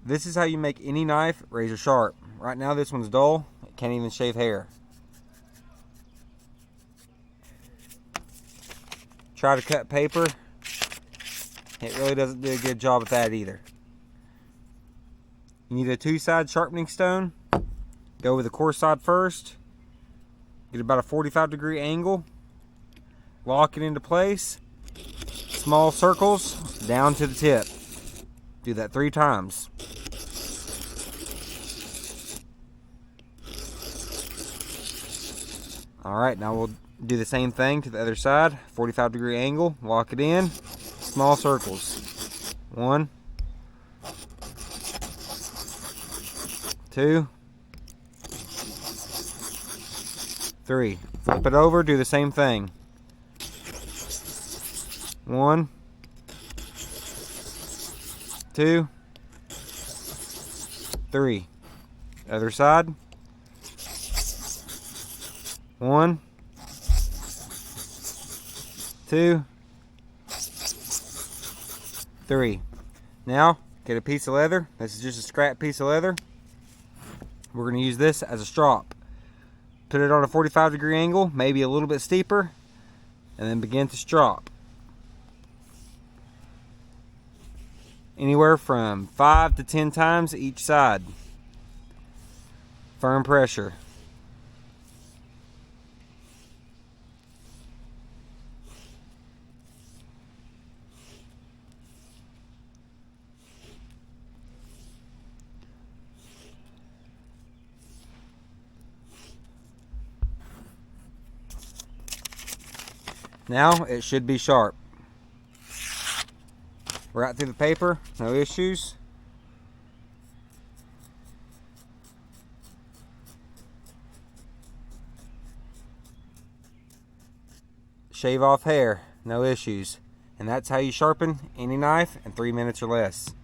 This is how you make any knife razor sharp. Right now this one's dull, it can't even shave hair. Try to cut paper, it really doesn't do a good job at that either. You need a two-side sharpening stone. Go with the coarse side first. Get about a 45-degree angle. Lock it into place. Small circles down to the tip. Do that 3 times. Alright, now we'll do the same thing to the other side. 45-degree angle. Lock it in. Small circles. 1, 2, 3. Flip it over, do the same thing. 1, 2, 3. Other side. 1, 2, 3. Now, get a piece of leather. This is just a scrap piece of leather. We're going to use this as a strop. Put it on a 45-degree angle, maybe a little bit steeper, and then begin to strop. Anywhere from 5 to 10 times each side. Firm pressure. Now it should be sharp. Right through the paper, no issues. Shave off hair, no issues. And that's how you sharpen any knife in 3 minutes or less.